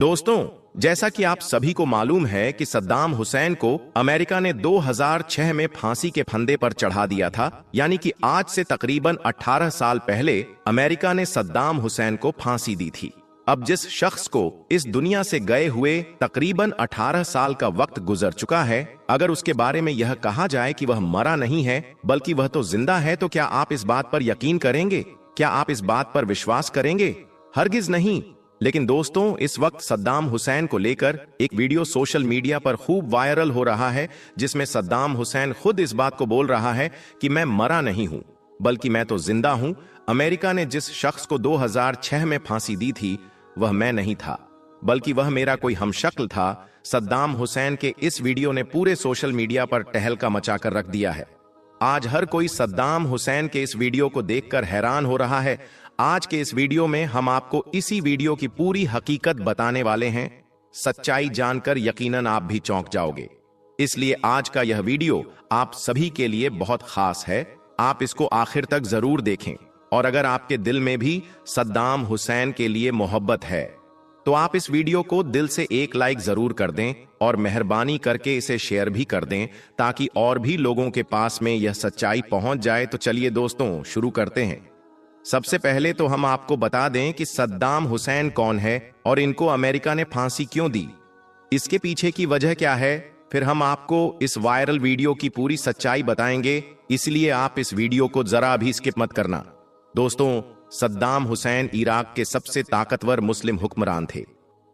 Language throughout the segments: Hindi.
दोस्तों, जैसा कि आप सभी को मालूम है कि सद्दाम हुसैन को अमेरिका ने 2006 में फांसी के फंदे पर चढ़ा दिया था। यानी कि आज से तकरीबन 18 साल पहले अमेरिका ने सद्दाम हुसैन को फांसी दी थी। अब जिस शख्स को इस दुनिया से गए हुए तकरीबन 18 साल का वक्त गुजर चुका है, अगर उसके बारे में यह कहा जाए कि वह मरा नहीं है बल्कि वह तो जिंदा है, तो क्या आप इस बात पर यकीन करेंगे? क्या आप इस बात पर विश्वास करेंगे? हरगिज नहीं। लेकिन दोस्तों, इस वक्त सद्दाम हुसैन को लेकर एक वीडियो सोशल मीडिया पर खूब वायरल हो रहा है, जिसमें सद्दाम हुसैन खुद इस बात को बोल रहा है कि मैं मरा नहीं हूं बल्कि मैं तो जिंदा हूं। अमेरिका ने जिस शख्स को 2006 में फांसी दी थी वह मैं नहीं था, बल्कि वह मेरा कोई हमशक्ल था। सद्दाम हुसैन के इस वीडियो ने पूरे सोशल मीडिया पर तहलका मचाकर रख दिया है। आज हर कोई सद्दाम हुसैन के इस वीडियो को देखकर हैरान हो रहा है। आज के इस वीडियो में हम आपको इसी वीडियो की पूरी हकीकत बताने वाले हैं। सच्चाई जानकर यकीनन आप भी चौंक जाओगे। इसलिए आज का यह वीडियो आप सभी के लिए बहुत खास है। आप इसको आखिर तक जरूर देखें, और अगर आपके दिल में भी सद्दाम हुसैन के लिए मोहब्बत है तो आप इस वीडियो को दिल से एक लाइक जरूर कर दें और मेहरबानी करके इसे शेयर भी कर दें, ताकि और भी लोगों के पास में यह सच्चाई पहुंच जाए। तो चलिए दोस्तों, शुरू करते हैं। सबसे पहले तो हम आपको बता दें कि सद्दाम हुसैन कौन है और इनको अमेरिका ने फांसी क्यों दी, इसके पीछे की वजह क्या है। फिर हम आपको इस वायरल वीडियो की पूरी सच्चाई बताएंगे, इसलिए आप इस वीडियो को जरा भी स्किप मत करना। दोस्तों, सद्दाम हुसैन इराक के सबसे ताकतवर मुस्लिम हुक्मरान थे।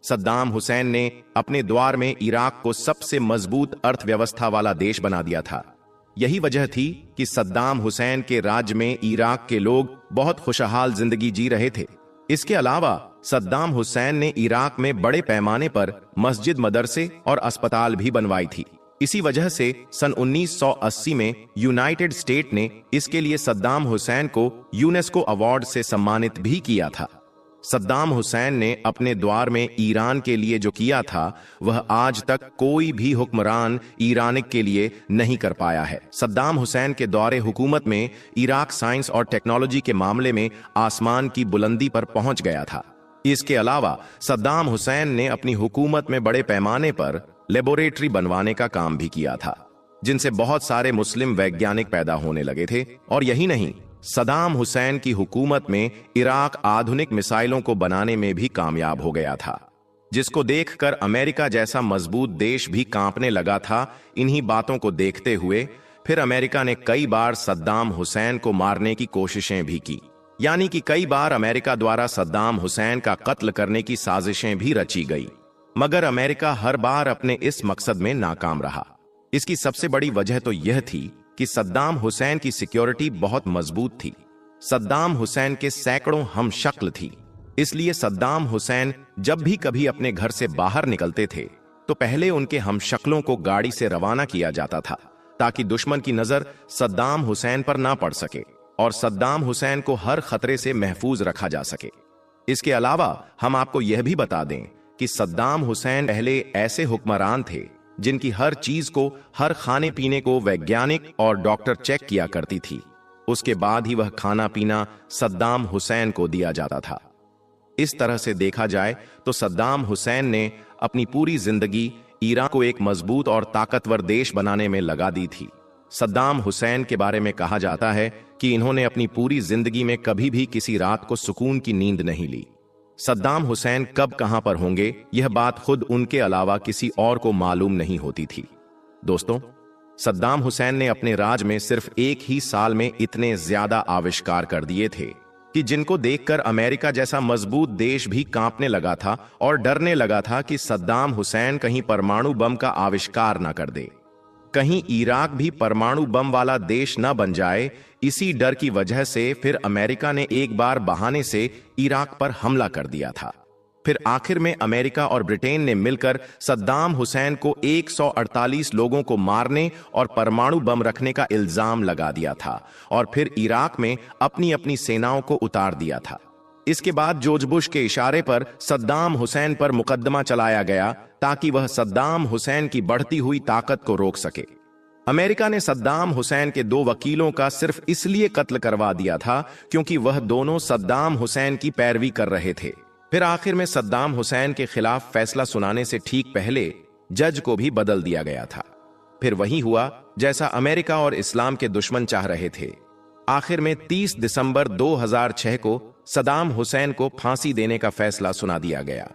सद्दाम हुसैन ने अपने द्वार में इराक को सबसे मजबूत अर्थव्यवस्था वाला देश बना दिया था। यही वजह थी कि सद्दाम हुसैन के राज्य में इराक के लोग बहुत खुशहाल जिंदगी जी रहे थे। इसके अलावा सद्दाम हुसैन ने इराक में बड़े पैमाने पर मस्जिद, मदरसे और अस्पताल भी बनवाई थी। इसी वजह से सन 1980 में यूनाइटेड स्टेट ने इसके लिए सद्दाम हुसैन को यूनेस्को अवार्ड से सम्मानित भी किया था। सद्दाम हुसैन ने अपने द्वार में ईरान के लिए जो किया था वह आज तक कोई भी हुक्मरान ईरानिक के लिए नहीं कर पाया है। सद्दाम हुसैन के दौरे हुकूमत में इराक साइंस और टेक्नोलॉजी के मामले में आसमान की बुलंदी पर पहुंच गया था। इसके अलावा सद्दाम हुसैन ने अपनी हुकूमत में बड़े पैमाने पर लेबोरेटरी बनवाने का काम भी किया था, जिनसे बहुत सारे मुस्लिम वैज्ञानिक पैदा होने लगे थे। और यही नहीं, सद्दाम हुसैन की हुकूमत में इराक आधुनिक मिसाइलों को बनाने में भी कामयाब हो गया था, जिसको देखकर अमेरिका जैसा मजबूत देश भी कांपने लगा था। इन्हीं बातों को देखते हुए फिर अमेरिका ने कई बार सद्दाम हुसैन को मारने की कोशिशें भी की। यानी कि कई बार अमेरिका द्वारा सद्दाम हुसैन का कत्ल करने की साजिशें भी रची गई, मगर अमेरिका हर बार अपने इस मकसद में नाकाम रहा। इसकी सबसे बड़ी वजह तो यह थी कि सद्दाम हुसैन की सिक्योरिटी बहुत मजबूत थी। सद्दाम हुसैन के सैकड़ों हमशक्ल थी, इसलिए सद्दाम हुसैन जब भी कभी अपने घर से बाहर निकलते थे तो पहले उनके हमशक्लों को गाड़ी से रवाना किया जाता था, ताकि दुश्मन की नजर सद्दाम हुसैन पर ना पड़ सके और सद्दाम हुसैन को हर खतरे से महफूज रखा जा सके। इसके अलावा हम आपको यह भी बता दें कि सद्दाम हुसैन पहले ऐसे हुक्मरान थे जिनकी हर चीज को, हर खाने पीने को वैज्ञानिक और डॉक्टर चेक किया करती थी। उसके बाद ही वह खाना पीना सद्दाम हुसैन को दिया जाता था। इस तरह से देखा जाए तो सद्दाम हुसैन ने अपनी पूरी जिंदगी ईरान को एक मजबूत और ताकतवर देश बनाने में लगा दी थी। सद्दाम हुसैन के बारे में कहा जाता है कि इन्होंने अपनी पूरी जिंदगी में कभी भी किसी रात को सुकून की नींद नहीं ली। सद्दाम हुसैन कब कहां पर होंगे, यह बात खुद उनके अलावा किसी और को मालूम नहीं होती थी। दोस्तों, सद्दाम हुसैन ने अपने राज में सिर्फ एक ही साल में इतने ज्यादा आविष्कार कर दिए थे कि जिनको देखकर अमेरिका जैसा मजबूत देश भी कांपने लगा था और डरने लगा था कि सद्दाम हुसैन कहीं परमाणु बम का आविष्कार न कर दे, कहीं इराक भी परमाणु बम वाला देश न बन जाए। इसी डर की वजह से फिर अमेरिका ने एक बार बहाने से इराक पर हमला कर दिया था। फिर आखिर में अमेरिका और ब्रिटेन ने मिलकर सद्दाम हुसैन को 148 लोगों को मारने और परमाणु बम रखने का इल्जाम लगा दिया था और फिर इराक में अपनी अपनी सेनाओं को उतार दिया था। इसके बाद जॉर्ज बुश के इशारे पर सद्दाम हुसैन पर मुकदमा चलाया गया ताकि वह सद्दाम हुसैन की बढ़ती हुई ताकत को रोक सके। अमेरिका ने सद्दाम हुसैन के 2 वकीलों का सिर्फ इसलिए कत्ल करवा दिया था क्योंकि वह दोनों सद्दाम हुसैन की पैरवी कर रहे थे। फिर आखिर में सद्दाम हुसैन के खिलाफ फैसला सुनाने से ठीक पहले जज को भी बदल दिया गया था। फिर वही हुआ जैसा अमेरिका और इस्लाम के दुश्मन चाह रहे थे। आखिर में 30 दिसंबर 2006 को सद्दाम हुसैन को फांसी देने का फैसला सुना दिया गया।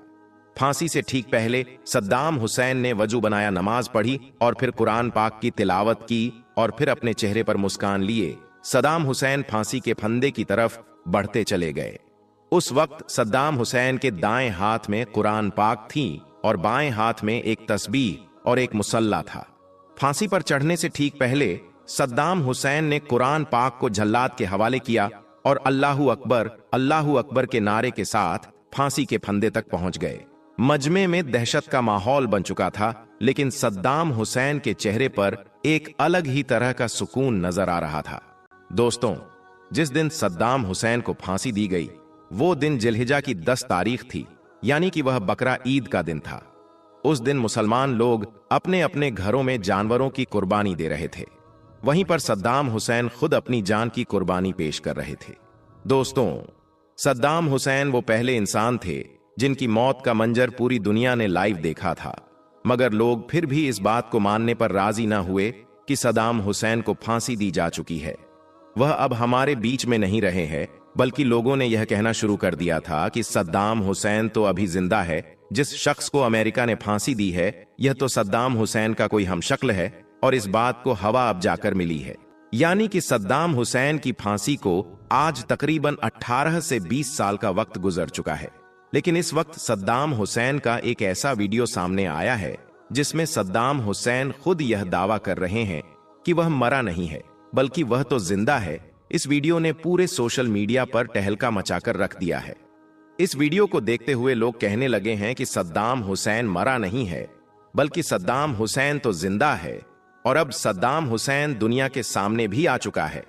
फांसी से ठीक पहले सद्दाम हुसैन ने वजू बनाया, नमाज पढ़ी और फिर कुरान पाक की तिलावत की और फिर अपने चेहरे पर मुस्कान लिए सद्दाम हुसैन फांसी के फंदे की तरफ बढ़ते चले गए। उस वक्त सद्दाम हुसैन के दाएं हाथ में कुरान पाक थी और बाएं हाथ में एक तस्बीह और एक मुसल्ला था। फांसी पर चढ़ने से ठीक पहले सद्दाम हुसैन ने कुरान पाक को जल्लाद के हवाले किया और अल्लाहू अकबर के नारे के साथ फांसी के फंदे तक पहुंच गए। मजमे में दहशत का माहौल बन चुका था, लेकिन सद्दाम हुसैन के चेहरे पर एक अलग ही तरह का सुकून नजर आ रहा था। दोस्तों, जिस दिन सद्दाम हुसैन को फांसी दी गई वो दिन जिलहिजा की 10 तारीख थी, यानी कि वह बकरा ईद का दिन था। उस दिन मुसलमान लोग अपने अपने घरों में जानवरों की कुर्बानी दे रहे थे। वहीं पर सद्दाम हुसैन खुद अपनी जान की कुर्बानी पेश कर रहे थे। दोस्तों, सद्दाम हुसैन वो पहले इंसान थे जिनकी मौत का मंजर पूरी दुनिया ने लाइव देखा था, मगर लोग फिर भी इस बात को मानने पर राजी न हुए कि सद्दाम हुसैन को फांसी दी जा चुकी है। वह अब हमारे बीच में नहीं रहे हैं, बल्कि लोगों ने यह कहना शुरू कर दिया था कि सद्दाम हुसैन तो अभी जिंदा है। जिस शख्स को अमेरिका ने फांसी दी है यह तो सद्दाम हुसैन का कोई हमशक्ल है और इस बात को हवा अब जाकर मिली है। यानी कि सद्दाम हुसैन की फांसी को आज तकरीबन 18 से 20 साल का वक्त गुजर चुका है। लेकिन इस वक्त सद्दाम हुसैन का एक ऐसा वीडियो सामने आया है जिसमें सद्दाम हुसैन खुद यह दावा कर रहे हैं कि वह मरा नहीं है, बल्कि वह तो जिंदा है। इस वीडियो ने पूरे सोशल मीडिया पर टहलका मचाकर रख दिया है। इस वीडियो को देखते हुए लोग कहने लगे हैं कि सद्दाम हुसैन मरा नहीं है, बल्कि सद्दाम हुसैन तो जिंदा है और अब सद्दाम हुसैन दुनिया के सामने भी आ चुका है।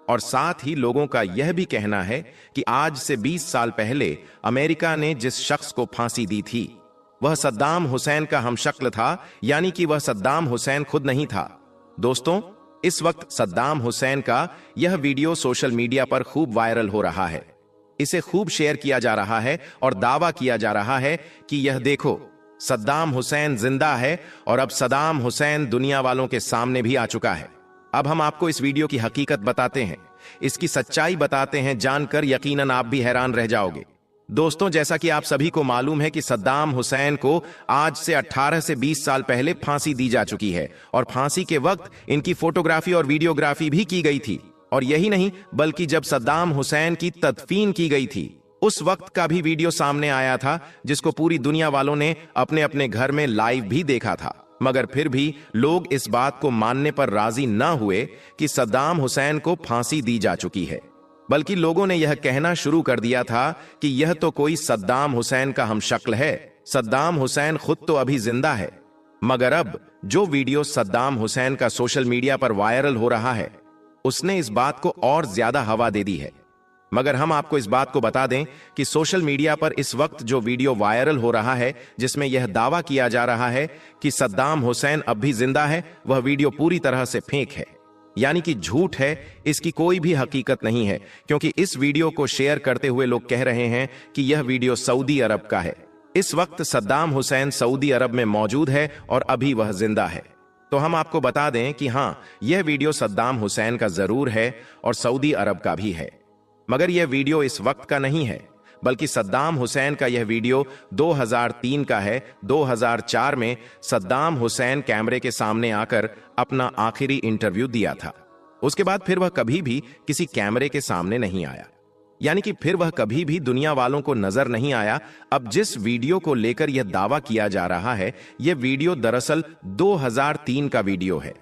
और साथ ही लोगों का यह भी कहना है कि आज से 20 साल पहले अमेरिका ने जिस शख्स को फांसी दी थी वह सद्दाम हुसैन का हमशक्ल था, यानी कि वह सद्दाम हुसैन खुद नहीं था। दोस्तों, इस वक्त सद्दाम हुसैन का यह वीडियो सोशल मीडिया पर खूब वायरल हो रहा है। इसे खूब शेयर किया जा रहा है और दावा किया जा रहा है कि यह देखो, सद्दाम हुसैन जिंदा है और अब सद्दाम हुसैन दुनिया वालों के सामने भी आ चुका है। अब हम आपको इस वीडियो की हकीकत बताते हैं, इसकी सच्चाई बताते हैं। जानकर यकीनन आप भी हैरान रह जाओगे। दोस्तों, जैसा कि आप सभी को मालूम है कि सद्दाम हुसैन को आज से 18 से 20 साल पहले फांसी दी जा चुकी है और फांसी के वक्त इनकी फोटोग्राफी और वीडियोग्राफी भी की गई थी। और यही नहीं, बल्कि जब सद्दाम हुसैन की तदफीन की गई थी उस वक्त का भी वीडियो सामने आया था, जिसको पूरी दुनिया वालों ने अपने अपने घर में लाइव भी देखा था। मगर फिर भी लोग इस बात को मानने पर राजी न हुए कि सद्दाम हुसैन को फांसी दी जा चुकी है, बल्कि लोगों ने यह कहना शुरू कर दिया था कि यह तो कोई सद्दाम हुसैन का हमशक्ल है, सद्दाम हुसैन खुद तो अभी जिंदा है। मगर अब जो वीडियो सद्दाम हुसैन का सोशल मीडिया पर वायरल हो रहा है उसने इस बात को और ज्यादा हवा दे दी है। मगर हम आपको इस बात को बता दें कि सोशल मीडिया पर इस वक्त जो वीडियो वायरल हो रहा है जिसमें यह दावा किया जा रहा है कि सद्दाम हुसैन अब भी जिंदा है, वह वीडियो पूरी तरह से फेक है, यानी कि झूठ है। इसकी कोई भी हकीकत नहीं है, क्योंकि इस वीडियो को शेयर करते हुए लोग कह रहे हैं कि यह वीडियो सऊदी अरब का है। इस वक्त सद्दाम हुसैन सऊदी अरब में मौजूद है और अभी वह जिंदा है। तो हम आपको बता दें कि हाँ, यह वीडियो सद्दाम हुसैन का जरूर है और सऊदी अरब का भी है, मगर यह वीडियो इस वक्त का नहीं है, बल्कि सद्दाम हुसैन का यह वीडियो 2003 का है। 2004 में सद्दाम हुसैन कैमरे के सामने आकर अपना आखिरी इंटरव्यू दिया था। उसके बाद फिर वह कभी भी किसी कैमरे के सामने नहीं आया, यानी कि फिर वह कभी भी दुनिया वालों को नजर नहीं आया। अब जिस वीडियो को लेकर यह दावा किया जा रहा है, यह वीडियो दरअसल 2003 का वीडियो है।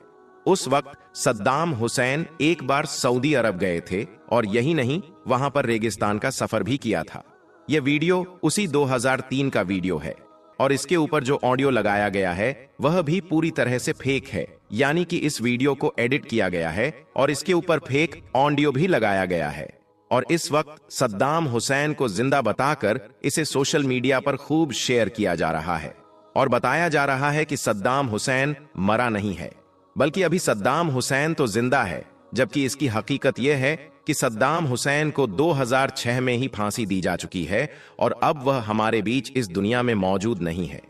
उस वक्त सद्दाम हुसैन एक बार सऊदी अरब गए थे और यही नहीं, वहां पर रेगिस्तान का सफर भी किया था। यह वीडियो उसी 2003 का वीडियो है और इसके ऊपर जो ऑडियो लगाया गया है वह भी पूरी तरह से फेक है, यानी कि इस वीडियो को एडिट किया गया है और इसके ऊपर फेक ऑडियो भी लगाया गया है। और इस वक्त सद्दाम हुसैन को जिंदा बताकर इसे सोशल मीडिया पर खूब शेयर किया जा रहा है और बताया जा रहा है कि सद्दाम हुसैन मरा नहीं है, बल्कि अभी सद्दाम हुसैन तो जिंदा है, जबकि इसकी हकीकत यह है कि कि सद्दाम हुसैन को 2006 में ही फांसी दी जा चुकी है और अब वह हमारे बीच इस दुनिया में मौजूद नहीं है।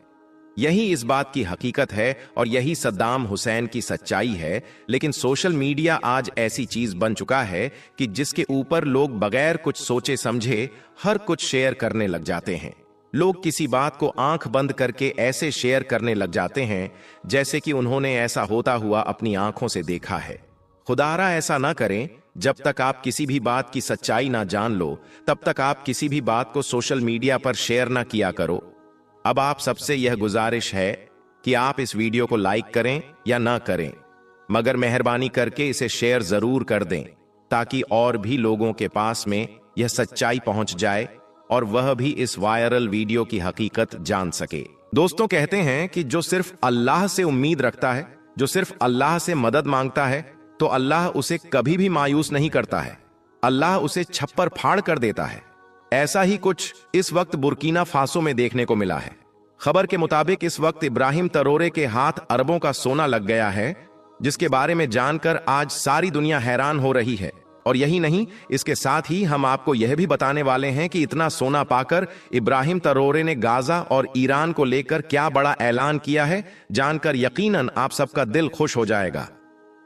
यही इस बात की हकीकत है और यही सद्दाम हुसैन की सच्चाई है। लेकिन सोशल मीडिया आज ऐसी चीज बन चुका है कि जिसके ऊपर लोग बगैर कुछ सोचे समझे हर कुछ शेयर करने लग जाते हैं। लोग किसी बात को आंख बंद करके ऐसे शेयर करने लग जाते हैं जैसे कि उन्होंने ऐसा होता हुआ अपनी आंखों से देखा है। खुदारा ऐसा ना करें। जब तक आप किसी भी बात की सच्चाई ना जान लो तब तक आप किसी भी बात को सोशल मीडिया पर शेयर ना किया करो। अब आप सबसे यह गुजारिश है कि आप इस वीडियो को लाइक करें या ना करें, मगर मेहरबानी करके इसे शेयर जरूर कर दें ताकि और भी लोगों के पास में यह सच्चाई पहुंच जाए और वह भी इस वायरल वीडियो की हकीकत जान सके। दोस्तों, कहते हैं कि जो सिर्फ अल्लाह से उम्मीद रखता है, जो सिर्फ अल्लाह से मदद मांगता है, तो अल्लाह उसे कभी भी मायूस नहीं करता है। अल्लाह उसे छप्पर फाड़ कर देता है। ऐसा ही कुछ इस वक्त बुर्किना फासो में देखने को मिला है। खबर के मुताबिक इस वक्त इब्राहिम तरोरे के हाथ अरबों का सोना लग गया है, जिसके बारे में जानकर आज सारी दुनिया हैरान हो रही है। और यही नहीं, इसके साथ ही हम आपको यह भी बताने वाले हैं कि इतना सोना पाकर इब्राहिम तरोरे ने गाजा और ईरान को लेकर क्या बड़ा ऐलान किया है, जानकर यकीनन आप सबका दिल खुश हो जाएगा।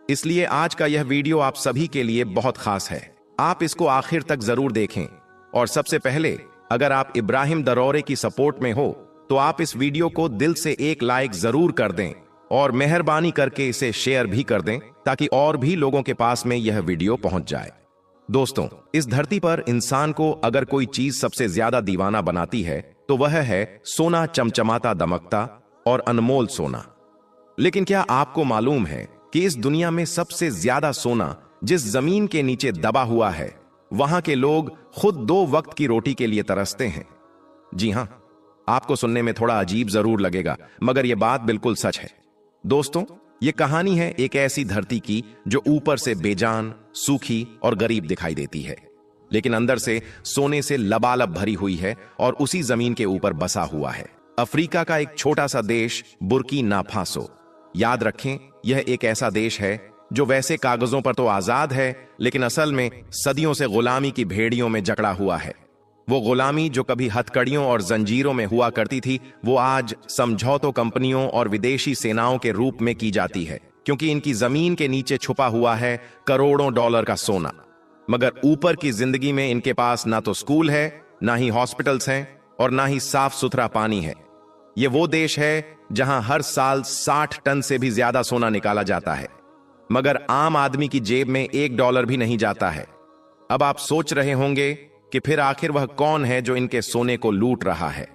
इसलिए आज का यह वीडियो आप सभी के लिए बहुत खास है। आप इसको आखिर तक जरूर देखें। और सबसे पहले, अगर आप इब्राहिम तरोरे की सपोर्ट में हो तो आप इस वीडियो को दिल से एक लाइक जरूर कर दें और मेहरबानी करके इसे शेयर भी कर दें ताकि और भी लोगों के पास में यह वीडियो पहुंच जाए। दोस्तों, इस धरती पर इंसान को अगर कोई चीज सबसे ज्यादा दीवाना बनाती है तो वह है सोना, चमचमाता, दमकता और अनमोल सोना। लेकिन क्या आपको मालूम है कि इस दुनिया में सबसे ज्यादा सोना जिस जमीन के नीचे दबा हुआ है, वहां के लोग खुद 2 वक्त की रोटी के लिए तरसते हैं। जी हां, आपको सुनने में थोड़ा अजीब जरूर लगेगा, मगर यह बात बिल्कुल सच है। दोस्तों, यह कहानी है एक ऐसी धरती की जो ऊपर से बेजान, सूखी और गरीब दिखाई देती है, लेकिन अंदर से सोने से लबालब भरी हुई है और उसी जमीन के ऊपर बसा हुआ है। अफ्रीका का एक छोटा सा देश बुर्किना फासो। याद रखें, यह एक ऐसा देश है जो वैसे कागजों पर तो आजाद है, लेकिन असल में सदियों से गुलामी की भेड़ियों में जकड़ा हुआ है। वो गुलामी जो कभी हथकड़ियों और जंजीरों में हुआ करती थी, वो आज समझौतों, कंपनियों और विदेशी सेनाओं के रूप में की जाती है, क्योंकि इनकी जमीन के नीचे छुपा हुआ है करोड़ों डॉलर का सोना। मगर ऊपर की जिंदगी में इनके पास ना तो स्कूल है, ना ही हॉस्पिटल्स हैं और ना ही साफ सुथरा पानी है। ये वो देश है जहां हर साल 60 टन से भी ज्यादा सोना निकाला जाता है, मगर आम आदमी की जेब में $1 भी नहीं जाता है। अब आप सोच रहे होंगे कि फिर आखिर वह कौन है जो इनके सोने को लूट रहा है।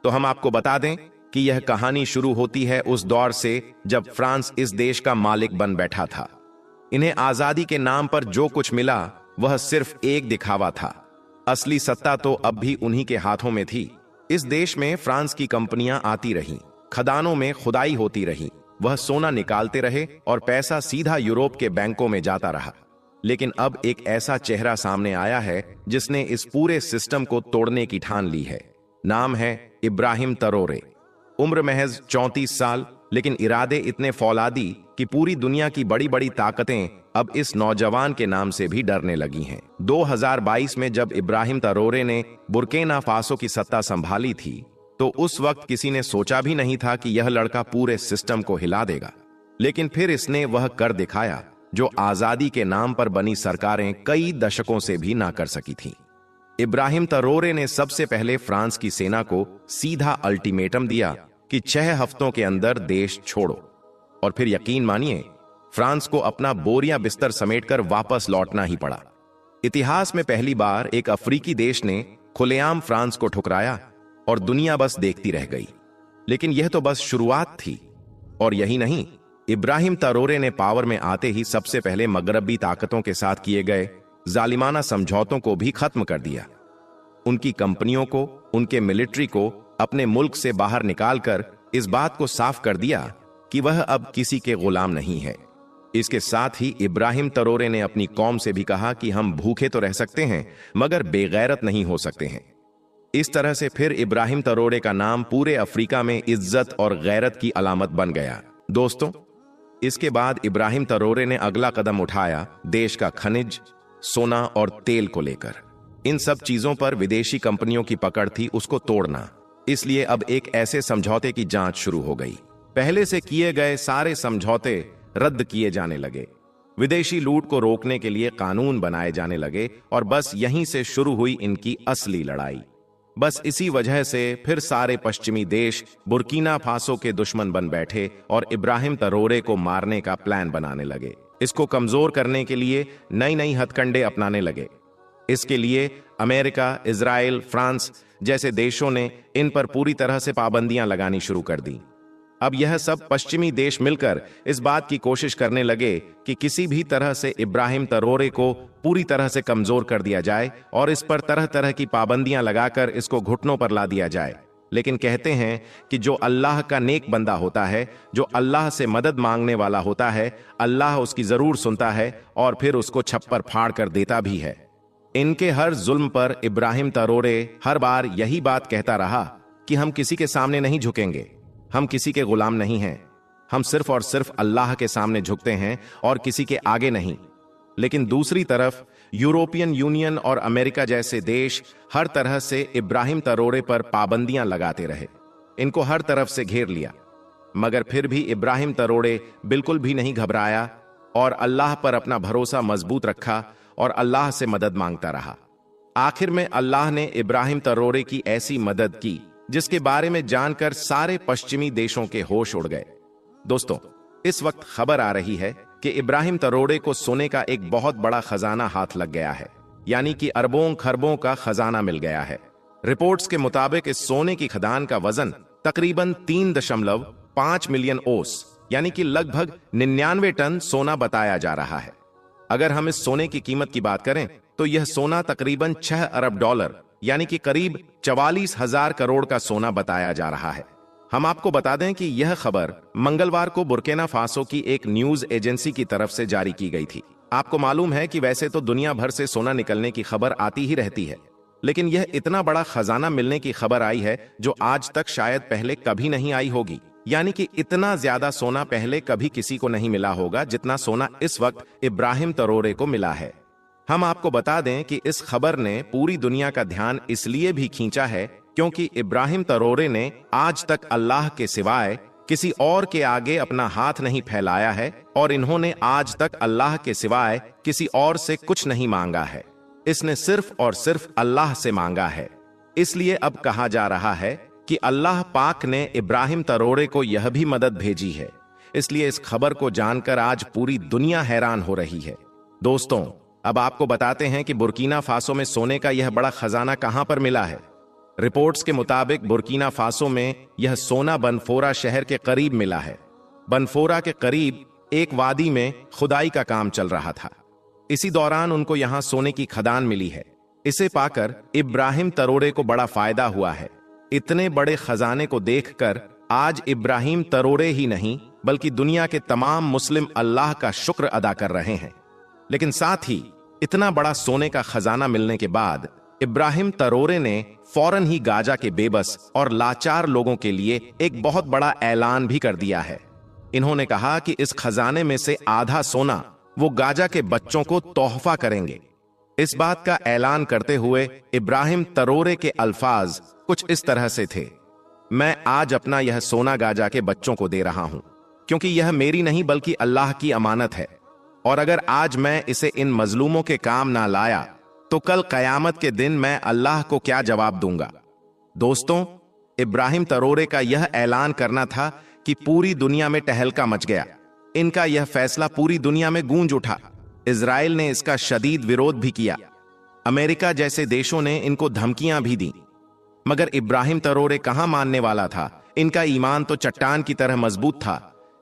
तो हम आपको बता दें कि यह कहानी शुरू होती है उस दौर से जब फ्रांस इस देश का मालिक बन बैठा था। इन्हें आजादी के नाम पर जो कुछ मिला वह सिर्फ एक दिखावा था। असली सत्ता तो अब भी उन्हीं के हाथों में थी। इस देश में फ्रांस की कंपनियां आती रहीं, खदानों में खुदाई होती रही, वह सोना निकालते रहे और पैसा सीधा यूरोप के बैंकों में जाता रहा। लेकिन अब एक ऐसा चेहरा सामने आया है जिसने इस पूरे सिस्टम को तोड़ने की ठान ली है। नाम है इब्राहिम तरोरे। उम्र महज 34 साल, लेकिन इरादे इतने फौलादी कि पूरी दुनिया की बड़ी बड़ी ताकतें अब इस नौजवान के नाम से भी डरने लगी हैं। 2022 में जब इब्राहिम तरोरे ने बुर्किना फासो की सत्ता संभाली थी, तो उस वक्त किसी ने सोचा भी नहीं था कि यह लड़का पूरे सिस्टम को हिला देगा। लेकिन फिर इसने वह कर दिखाया जो आजादी के नाम पर बनी सरकारें कई दशकों से भी ना कर सकी थीं। इब्राहिम तरोरे ने सबसे पहले फ्रांस की सेना को सीधा अल्टीमेटम दिया कि 6 हफ्तों के अंदर देश छोड़ो। और फिर यकीन मानिए, फ्रांस को अपना बोरिया बिस्तर समेटकर वापस लौटना ही पड़ा। इतिहास में पहली बार एक अफ्रीकी देश ने खुलेआम फ्रांस को ठुकराया और दुनिया बस देखती रह गई। लेकिन यह तो बस शुरुआत थी। और यही नहीं, इब्राहिम तरोरे ने पावर में आते ही सबसे पहले मगरबी ताकतों के साथ किए गए जालिमाना समझौतों को भी खत्म कर दिया। उनकी कंपनियों को, उनके मिलिट्री को अपने मुल्क से बाहर निकालकर इस बात को साफ कर दिया कि वह अब किसी के गुलाम नहीं है। इसके साथ ही इब्राहिम तरोरे ने अपनी कौम से भी कहा कि हम भूखे तो रह सकते हैं, मगर बेगैरत नहीं हो सकते हैं। इस तरह से फिर इब्राहिम तरोरे का नाम पूरे अफ्रीका में इज्जत और गैरत की अलामत बन गया। दोस्तों, इसके बाद इब्राहिम तरोरे ने अगला कदम उठाया देश का खनिज, सोना और तेल को लेकर। इन सब चीजों पर विदेशी कंपनियों की पकड़ थी उसको तोड़ना। इसलिए अब एक ऐसे समझौते की जांच शुरू हो गई। पहले से किए गए सारे समझौते रद्द किए जाने लगे। विदेशी लूट को रोकने के लिए कानून बनाए जाने लगे और बस यहीं से शुरू हुई इनकी असली लड़ाई। बस इसी वजह से फिर सारे पश्चिमी देश बुर्किना फासो के दुश्मन बन बैठे और इब्राहिम तरोरे को मारने का प्लान बनाने लगे। इसको कमजोर करने के लिए नई नई हथकंडे अपनाने लगे। इसके लिए अमेरिका, इजराइल, फ्रांस जैसे देशों ने इन पर पूरी तरह से पाबंदियां लगानी शुरू कर दी। अब यह सब पश्चिमी देश मिलकर इस बात की कोशिश करने लगे कि किसी भी तरह से इब्राहिम तरोरे को पूरी तरह से कमजोर कर दिया जाए और इस पर तरह तरह की पाबंदियां लगाकर इसको घुटनों पर ला दिया जाए। लेकिन कहते हैं कि जो अल्लाह का नेक बंदा होता है, जो अल्लाह से मदद मांगने वाला होता है, अल्लाह उसकी जरूर सुनता है और फिर उसको छप्पर फाड़ कर देता भी है। इनके हर जुल्म पर इब्राहिम तरोरे हर बार यही बात कहता रहा कि हम किसी के सामने नहीं झुकेंगे, हम किसी के गुलाम नहीं हैं, हम सिर्फ और सिर्फ अल्लाह के सामने झुकते हैं और किसी के आगे नहीं। लेकिन दूसरी तरफ यूरोपियन यूनियन और अमेरिका जैसे देश हर तरह से इब्राहिम तरोरे पर पाबंदियां लगाते रहे, इनको हर तरफ से घेर लिया। मगर फिर भी इब्राहिम तरोरे बिल्कुल भी नहीं घबराया और अल्लाह पर अपना भरोसा मजबूत रखा और अल्लाह से मदद मांगता रहा। आखिर में अल्लाह ने इब्राहिम तरोरे की ऐसी मदद की जिसके बारे में जानकर सारे पश्चिमी देशों के होश उड़ गए। दोस्तों, इस वक्त खबर आ रही है कि इब्राहिम तरोरे को सोने का एक बहुत बड़ा खजाना हाथ लग गया है, यानी कि अरबों खरबों का खजाना मिल गया है। रिपोर्ट्स के मुताबिक इस सोने की खदान का वजन तकरीबन 3.5 मिलियन ओस यानी कि लगभग 99 टन सोना बताया जा रहा है। अगर हम इस सोने की कीमत की बात करें तो यह सोना तकरीबन 6 अरब डॉलर यानी कि करीब 44,000 करोड़ का सोना बताया जा रहा है। हम आपको बता दें कि यह खबर मंगलवार को बुर्किना फासो की एक न्यूज एजेंसी की तरफ से जारी की गई थी। आपको मालूम है कि वैसे तो दुनिया भर से सोना निकलने की खबर आती ही रहती है, लेकिन यह इतना बड़ा खजाना मिलने की खबर आई है जो आज तक शायद पहले कभी नहीं आई होगी। यानी कि इतना ज्यादा सोना पहले कभी किसी को नहीं मिला होगा जितना सोना इस वक्त इब्राहिम तरोरे को मिला है। हम आपको बता दें कि इस खबर ने पूरी दुनिया का ध्यान इसलिए भी खींचा है क्योंकि इब्राहिम तरोरे ने आज तक अल्लाह के सिवाय किसी और के आगे अपना हाथ नहीं फैलाया है और इन्होंने आज तक अल्लाह के सिवाय किसी और से कुछ नहीं मांगा है। इसने सिर्फ और सिर्फ अल्लाह से मांगा है। इसलिए अब कहा जा रहा है कि अल्लाह पाक ने इब्राहिम तरोरे को यह भी मदद भेजी है। इसलिए इस खबर को जानकर आज पूरी दुनिया हैरान हो रही है। दोस्तों, अब आपको बताते हैं कि बुर्किना फासो में सोने का यह बड़ा खजाना कहां पर मिला है। रिपोर्ट्स के मुताबिक बुर्किना फासो में यह सोना बनफोरा शहर के करीब मिला है। बनफोरा के करीब एक वादी में खुदाई का काम चल रहा था। इसी दौरान उनको यहां सोने की खदान मिली है। इसे पाकर इब्राहिम तरोरे को बड़ा फायदा हुआ है। इतने बड़े खजाने को देखकर आज इब्राहिम तरोरे ही नहीं बल्कि दुनिया के तमाम मुस्लिम अल्लाह का शुक्र अदा कर रहे हैं। लेकिन साथ ही इतना बड़ा सोने का खजाना मिलने के बाद इब्राहिम तरोरे ने फौरन ही गाजा के बेबस और लाचार लोगों के लिए एक बहुत बड़ा ऐलान भी कर दिया है। इन्होंने कहा कि इस खजाने में से आधा सोना वो गाजा के बच्चों को तोहफा करेंगे। इस बात का ऐलान करते हुए इब्राहिम तरोरे के अल्फाज कुछ इस तरह से थे, मैं आज अपना यह सोना गाजा के बच्चों को दे रहा हूं क्योंकि यह मेरी नहीं बल्कि अल्लाह की अमानत है, और अगर आज मैं इसे इन मजलूमों के काम ना लाया तो कल कयामत के दिन मैं अल्लाह को क्या जवाब दूंगा। दोस्तों, इब्राहिम तरोरे का यह ऐलान करना था कि पूरी दुनिया में टहलका मच गया। इनका यह फैसला पूरी दुनिया में गूंज उठा। इजराइल ने इसका शदीद विरोध भी किया। अमेरिका जैसे देशों ने इनको धमकियां भी दी, मगर इब्राहिम तरोरे कहां मानने वाला था। इनका ईमान तो चट्टान की तरह मजबूत था।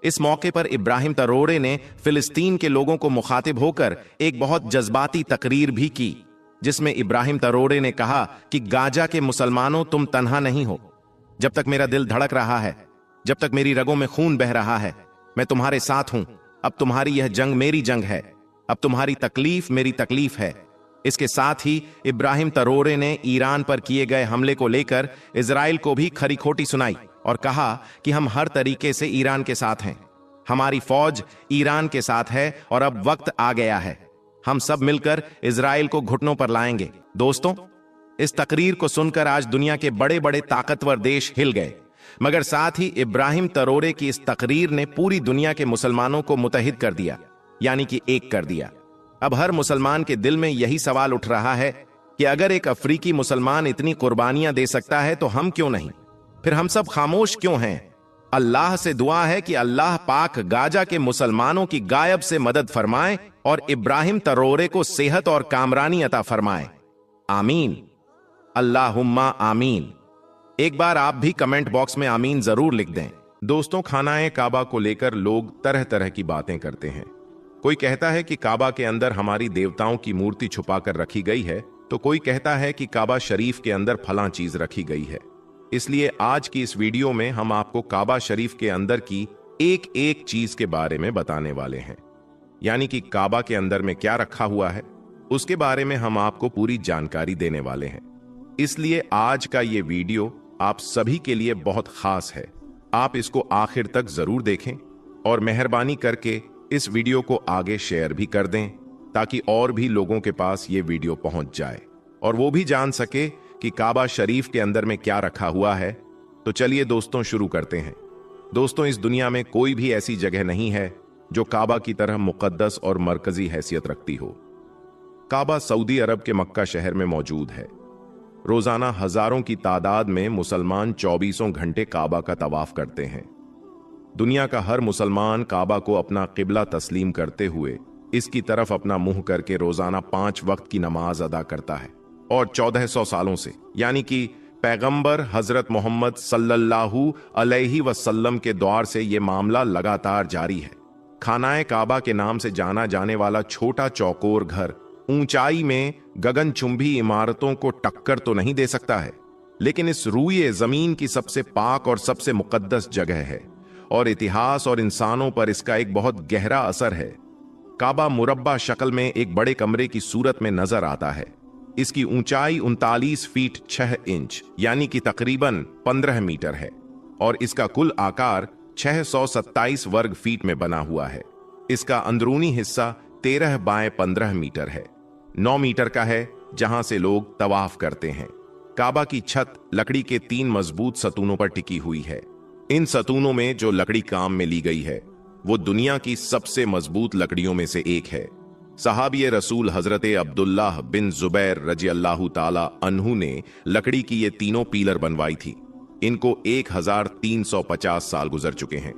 इस मौके पर इब्राहिम तरोरे ने फिलिस्तीन के लोगों को मुखातिब होकर एक बहुत जज्बाती तकरीर भी की, जिसमें इब्राहिम तरोरे ने कहा कि गाजा के मुसलमानों, तुम तन्हा नहीं हो। जब तक मेरा दिल धड़क रहा है, जब तक मेरी रगों में खून बह रहा है, मैं तुम्हारे साथ हूं। अब तुम्हारी यह जंग मेरी जंग है, अब तुम्हारी तकलीफ मेरी तकलीफ है। इसके साथ ही इब्राहिम तरोरे ने ईरान पर किए गए हमले को लेकर इजराइल को भी खरी खोटी सुनाई और कहा कि हम हर तरीके से ईरान के साथ हैं, हमारी फौज ईरान के साथ है और अब वक्त आ गया है। हम सब मिलकर इजराइल को घुटनों पर लाएंगे। दोस्तों, इस तकरीर को सुनकर आज दुनिया के बड़े बड़े ताकतवर देश हिल गए, मगर साथ ही इब्राहिम तरोरे की इस तकरीर ने पूरी दुनिया के मुसलमानों को मुत्तहिद कर दिया, यानी कि एक कर दिया। अब हर मुसलमान के दिल में यही सवाल उठ रहा है कि अगर एक अफ्रीकी मुसलमान इतनी कुर्बानियां दे सकता है तो हम क्यों नहीं? फिर हम सब खामोश क्यों हैं? अल्लाह से दुआ है कि अल्लाह पाक गाजा के मुसलमानों की गायब से मदद फरमाए और इब्राहिम तरोरे को सेहत और कामरानी अता फरमाए। आमीन, अल्लाहुम्मा आमीन। एक बार आप भी कमेंट बॉक्स में आमीन जरूर लिख दें। दोस्तों, खानाए काबा को लेकर लोग तरह तरह की बातें करते हैं। कोई कहता है कि काबा के अंदर हमारी देवताओं की मूर्ति छुपाकर रखी गई है, तो कोई कहता है कि काबा शरीफ के अंदर फलां चीज रखी गई है। इसलिए आज की इस वीडियो में हम आपको काबा शरीफ के अंदर की एक एक चीज के बारे में बताने वाले हैं, यानी कि काबा के अंदर में क्या रखा हुआ है उसके बारे में हम आपको पूरी जानकारी देने वाले हैं। इसलिए आज का ये वीडियो आप सभी के लिए बहुत खास है। आप इसको आखिर तक जरूर देखें और मेहरबानी करके इस वीडियो को आगे शेयर भी कर दें, ताकि और भी लोगों के पास ये वीडियो पहुंच जाए और वो भी जान सके कि काबा शरीफ के अंदर में क्या रखा हुआ है। तो चलिए दोस्तों, शुरू करते हैं। दोस्तों, इस दुनिया में कोई भी ऐसी जगह नहीं है जो काबा की तरह मुकद्दस और मरकजी हैसियत रखती हो। काबा सऊदी अरब के मक्का शहर में मौजूद है। रोजाना हजारों की तादाद में मुसलमान 24 घंटे काबा का तवाफ करते हैं। दुनिया का हर मुसलमान काबा को अपना किबला तस्लीम करते हुए इसकी तरफ अपना मुंह करके रोजाना 5 वक्त की नमाज अदा करता है। और 1400 सालों से, यानी कि पैगंबर हजरत मोहम्मद सल्लल्लाहु अलैहि वसल्लम के दौर से यह मामला लगातार जारी है। खानाए काबा के नाम से जाना जाने वाला छोटा चौकोर घर ऊंचाई में गगनचुंबी इमारतों को टक्कर तो नहीं दे सकता है, लेकिन इस रूए जमीन की सबसे पाक और सबसे मुकद्दस जगह है और इतिहास और इंसानों पर इसका एक बहुत गहरा असर है। काबा मुरब्बा शक्ल में एक बड़े कमरे की सूरत में नजर आता है। इसकी ऊंचाई 39 फीट 6 इंच यानी कि तकरीबन 15 मीटर है और इसका कुल आकार 627 वर्ग फीट में बना हुआ है। इसका अंदरूनी हिस्सा 13 बाय 15 मीटर है, 9 मीटर का है, जहां से लोग तवाफ करते हैं। काबा की छत लकड़ी के 3 मजबूत सतूनों पर टिकी हुई है। इन सतूनों में जो लकड़ी काम में ली गई है वो दुनिया की सबसे मजबूत लकड़ियों में से एक है। सहाबी रसूल हजरत अब्दुल्लाह बिन जुबैर रजी अल्लाह ताला अन्हु ने लकड़ी की ये तीनों पीलर बनवाई थी। इनको 1350 साल गुजर चुके हैं।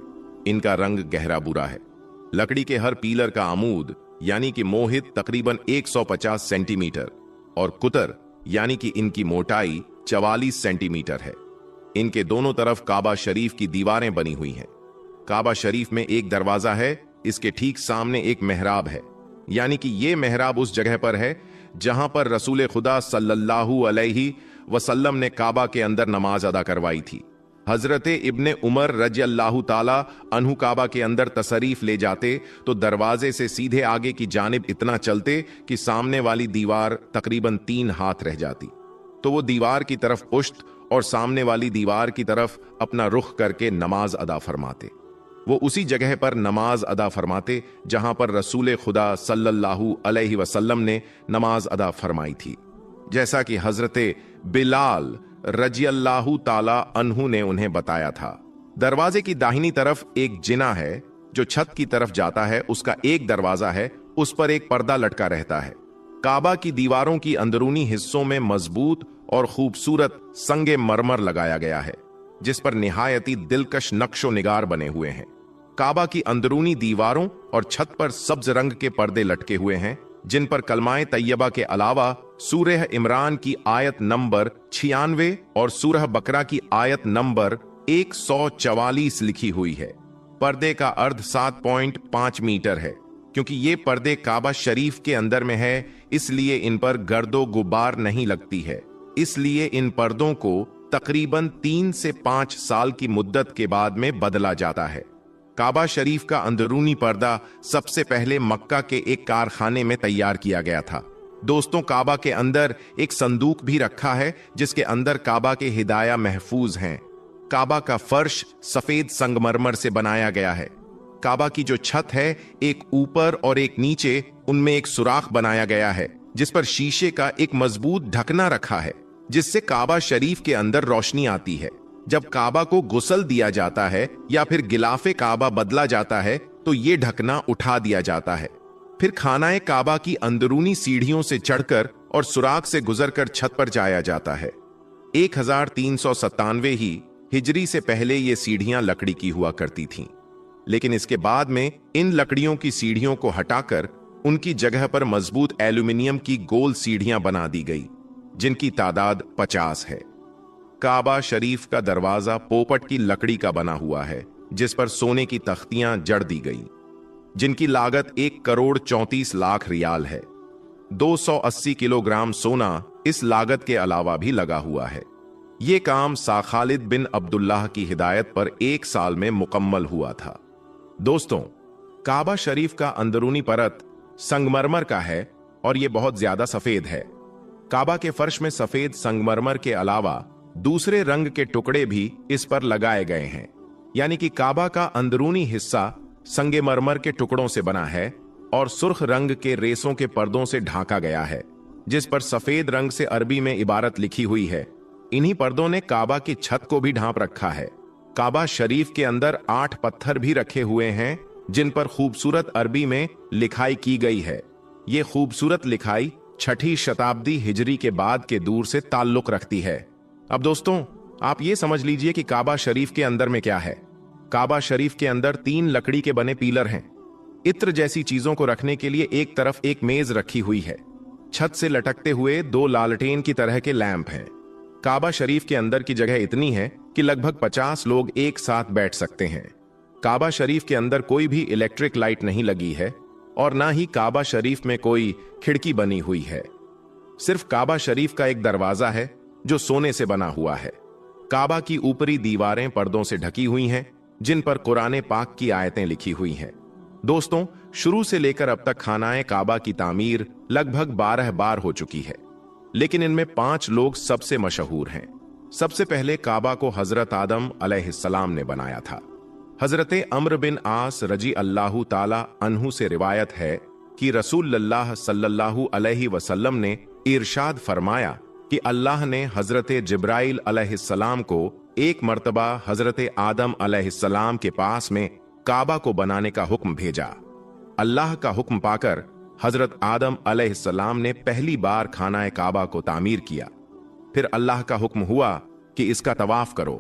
इनका रंग गहरा बुरा है। लकड़ी के हर पीलर का आमूद यानी कि मोहित तकरीबन 150 सेंटीमीटर और कुतर यानी कि इनकी मोटाई 44 सेंटीमीटर है। इनके दोनों तरफ काबा शरीफ की दीवारें बनी हुई हैं। काबा शरीफ में एक दरवाजा है, इसके ठीक सामने एक मेहराब है, यानी कि ये मेहराब उस जगह पर है जहां पर रसूल खुदा सल्लल्लाहु अलैहि वसल्लम ने काबा के अंदर नमाज अदा करवाई थी। हजरत इब्ने उमर रजी अल्लाह ताला अन्हु काबा के अंदर तशरीफ ले जाते तो दरवाजे से सीधे आगे की जानिब इतना चलते कि सामने वाली दीवार तकरीबन 3 हाथ रह जाती, तो वो दीवार की तरफ पुश्त और सामने वाली दीवार की तरफ अपना रुख करके नमाज अदा फरमाते। वो उसी जगह पर नमाज अदा फरमाते जहां पर रसूल खुदा सल्लल्लाहु अलैहि वसल्लम ने नमाज अदा फरमाई थी, जैसा कि हजरत बिलाल रजी अल्लाहु ताला अन्हु ने उन्हें बताया था। दरवाजे की दाहिनी तरफ एक जिना है जो छत की तरफ जाता है। उसका एक दरवाजा है, उस पर एक पर्दा लटका रहता है। काबा की दीवारों की अंदरूनी हिस्सों में मजबूत और खूबसूरत संगे मरमर लगाया गया है, जिस पर निहायती दिलकश नक्शो निगार बने हुए हैं। काबा की अंदरूनी दीवारों और छत पर सब्ज रंग के पर्दे लटके हुए हैं, जिन पर कलमाए तैयबा के अलावा सूरह इमरान की आयत नंबर 96 और सूरह बकरा की आयत नंबर 144 लिखी हुई है। पर्दे का अर्ध 7.5 मीटर है। क्योंकि ये पर्दे काबा शरीफ के अंदर में है, इसलिए इन पर गर्दो गुबार नहीं लगती है। इसलिए इन पर्दों को तकरीबन 3 से 5 साल की मुद्दत के बाद में बदला जाता है। काबा शरीफ का अंदरूनी पर्दा सबसे पहले मक्का के एक कारखाने में तैयार किया गया था। दोस्तों, काबा के अंदर एक संदूक भी रखा है जिसके अंदर काबा के हिदाया महफूज हैं। काबा का फर्श सफेद संगमरमर से बनाया गया है। काबा की जो छत है, एक ऊपर और एक नीचे, उनमें एक सुराख बनाया गया है जिस पर शीशे का एक मजबूत ढकना रखा है, जिससे काबा शरीफ के अंदर रोशनी आती है। जब काबा को गुस्ल दिया जाता है या फिर गिलाफे काबा बदला जाता है तो ये ढकना उठा दिया जाता है। फिर खानाए काबा की अंदरूनी सीढ़ियों से चढ़कर और सुराख से गुजरकर छत पर जाया जाता है। 1397 ही हिजरी से पहले ये सीढ़ियां लकड़ी की हुआ करती थीं, लेकिन इसके बाद में इन लकड़ियों की सीढ़ियों को हटाकर उनकी जगह पर मजबूत एल्यूमिनियम की गोल सीढ़ियां बना दी गई, जिनकी तादाद 50 है। काबा शरीफ का दरवाजा पोपट की लकड़ी का बना हुआ है, जिस पर सोने की तख्तियां जड़ दी गई, जिनकी लागत 1,34,00,000 रियाल है। 280 किलोग्राम सोना इस लागत के अलावा भी लगा हुआ है। यह काम सा खालिद बिन अब्दुल्लाह की हिदायत पर 1 साल में मुकम्मल हुआ था। दोस्तों, काबा शरीफ का अंदरूनी परत संगमरमर का है और यह बहुत ज्यादा सफेद है। काबा के फर्श में सफेद संगमरमर के अलावा दूसरे रंग के टुकड़े भी इस पर लगाए गए हैं, यानी कि काबा का अंदरूनी हिस्सा संगमरमर के टुकड़ों से बना है और सुर्ख रंग के रेसों के पर्दों से ढांका गया है, जिस पर सफेद रंग से अरबी में इबारत लिखी हुई है। इन्हीं पर्दों ने काबा की छत को भी ढांप रखा है। काबा शरीफ के अंदर 8 पत्थर भी रखे हुए हैं, जिन पर खूबसूरत अरबी में लिखाई की गई है। ये खूबसूरत लिखाई 6ठी शताब्दी हिजरी के बाद के दूर से ताल्लुक रखती है। अब दोस्तों, आप ये समझ लीजिए कि काबा शरीफ के अंदर में क्या है। काबा शरीफ के अंदर 3 लकड़ी के बने पीलर हैं। इत्र जैसी चीजों को रखने के लिए एक तरफ एक मेज रखी हुई है। छत से लटकते हुए 2 लालटेन की तरह के लैंप हैं। काबा शरीफ के अंदर की जगह इतनी है कि लगभग 50 लोग एक साथ बैठ सकते हैं। काबा शरीफ के अंदर कोई भी इलेक्ट्रिक लाइट नहीं लगी है और ना ही काबा शरीफ में कोई खिड़की बनी हुई है। सिर्फ काबा शरीफ का एक दरवाजा है जो सोने से बना हुआ है। काबा की ऊपरी दीवारें पर्दों से ढकी हुई हैं, जिन पर कुरान पाक की आयतें लिखी हुई हैं। दोस्तों, शुरू से लेकर अब तक खानाए काबा की तामीर लगभग 12 बार हो चुकी है, लेकिन इनमें 5 लोग सबसे मशहूर हैं। सबसे पहले काबा को हजरत आदम अलैहिस्सलाम ने बनाया था। हजरत अम्र बिन आस रजी अल्लाहु ताला अन्हु से रिवायत है कि रसूलुल्लाह सल्लल्लाहु अलैहि वसल्लम ने इरशाद फरमाया कि अल्लाह ने हजरत जिब्राइल अलैहिस्सलाम को एक मर्तबा हजरत आदम अलैहिस्सलाम के पास में काबा को बनाने का हुक्म भेजा। अल्लाह का हुक्म पाकर हजरत आदम अलैहिस्सलाम ने पहली बार खानाए काबा को तामीर किया। फिर अल्लाह का हुक्म हुआ कि इसका तवाफ करो।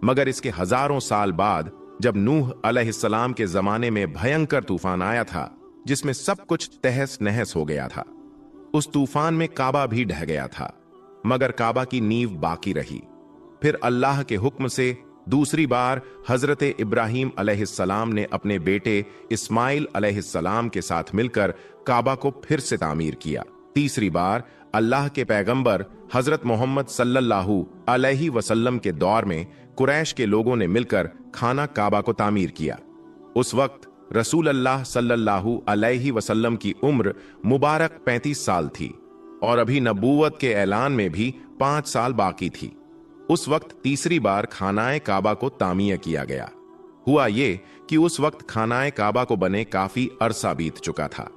मगर इसके हजारों साल बाद जब नूह अलैहिस्सलाम के जमाने में भयंकर तूफान आया था, जिसमें सब कुछ तहस नहस हो गया था, उस तूफान में काबा भी ढह गया था, मगर काबा की नींव बाकी रही। फिर अल्लाह के हुक्म से दूसरी बार हजरत इब्राहिम अलैहिस्सलाम ने अपने बेटे इस्माइल अलैहिस्सलाम के साथ मिलकर काबा को फिर से तामीर किया। तीसरी बार अल्लाह के पैगंबर हजरत मोहम्मद सल्लल्लाहु अलैहि वसल्लम के दौर में कुरैश के लोगों ने मिलकर खाना काबा को तामीर किया। उस वक्त रसूल अल्लाह सल्लल्लाहु अलैहि वसल्लम की उम्र मुबारक 35 साल थी और अभी नबूवत के ऐलान में भी 5 साल बाकी थी। उस वक्त तीसरी बार खानाए काबा को तामीर किया गया। हुआ ये कि उस वक्त खानाए काबा को बने काफी अरसा बीत चुका था।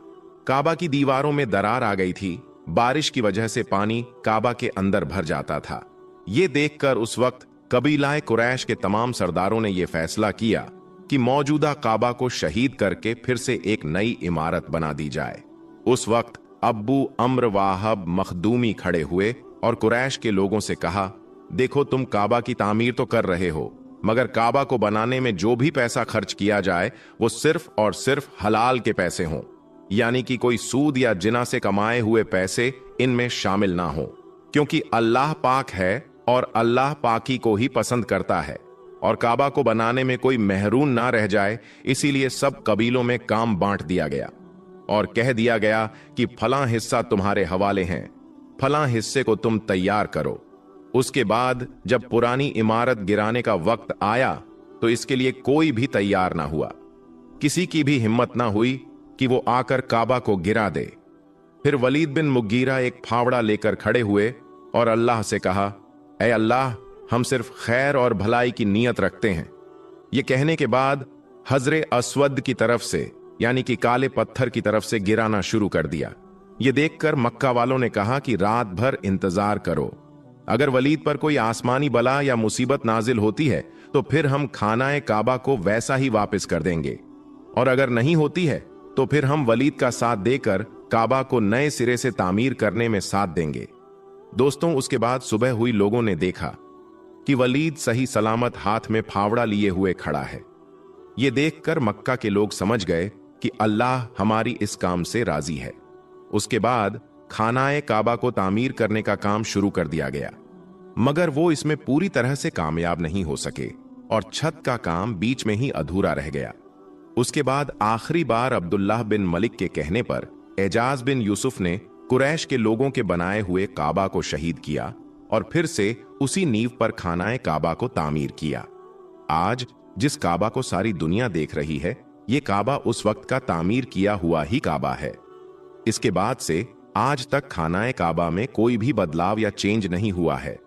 काबा की दीवारों में दरार आ गई थी। बारिश की वजह से पानी काबा के अंदर भर जाता था। ये देखकर उस वक्त कबीलाए कुरैश के तमाम सरदारों ने यह फैसला किया कि मौजूदा काबा को शहीद करके फिर से एक नई इमारत बना दी जाए। उस वक्त अब्बू अम्र वाहब मखदूमी खड़े हुए और कुरैश के लोगों से कहा, देखो, तुम काबा की तामीर तो कर रहे हो, मगर काबा को बनाने में जो भी पैसा खर्च किया जाए वो सिर्फ और सिर्फ हलाल के पैसे हों, यानी कि कोई सूद या जिना से कमाए हुए पैसे इनमें शामिल ना हो, क्योंकि अल्लाह पाक है और अल्लाह पाकी को ही पसंद करता है और काबा को बनाने में कोई महरूम ना रह जाए, इसीलिए सब कबीलों में काम बांट दिया गया और कह दिया गया कि फलां हिस्सा तुम्हारे हवाले हैं, फलां हिस्से को तुम तैयार करो। उसके बाद जब पुरानी इमारत गिराने का वक्त आया तो इसके लिए कोई भी तैयार ना हुआ। किसी की भी हिम्मत ना हुई कि वो आकर काबा को गिरा दे। फिर वलीद बिन मुगीरा एक फावड़ा लेकर खड़े हुए और अल्लाह से कहा, ऐ अल्लाह, हम सिर्फ खैर और भलाई की नीयत रखते हैं। ये कहने के बाद हजरे अस्वद की तरफ से, यानी कि काले पत्थर की तरफ से गिराना शुरू कर दिया। ये देखकर मक्का वालों ने कहा कि रात भर इंतजार करो, अगर वलीद पर कोई आसमानी बला या मुसीबत नाजिल होती है तो फिर हम खानाए काबा को वैसा ही वापस कर देंगे, और अगर नहीं होती है तो फिर हम वलीद का साथ देकर काबा को नए सिरे से तामीर करने में साथ देंगे। दोस्तों, उसके बाद सुबह हुई, लोगों ने देखा कि वलीद सही सलामत हाथ में फावड़ा लिए हुए खड़ा है। यह देखकर मक्का के लोग समझ गए कि अल्लाह हमारी इस काम से राजी है। उसके बाद खानाए काबा को तामीर करने का काम शुरू कर दिया गया, मगर वो इसमें पूरी तरह से कामयाब नहीं हो सके और छत का काम बीच में ही अधूरा रह गया। उसके बाद आखिरी बार अब्दुल्लाह बिन मलिक के कहने पर एजाज बिन यूसुफ ने कुरैश के लोगों के बनाए हुए काबा को शहीद किया और फिर से उसी नींव पर खानाए काबा को तामीर किया। आज जिस काबा को सारी दुनिया देख रही है, ये काबा उस वक्त का तामीर किया हुआ ही काबा है। इसके बाद से आज तक खानाए काबा में कोई भी बदलाव या चेंज नहीं हुआ है।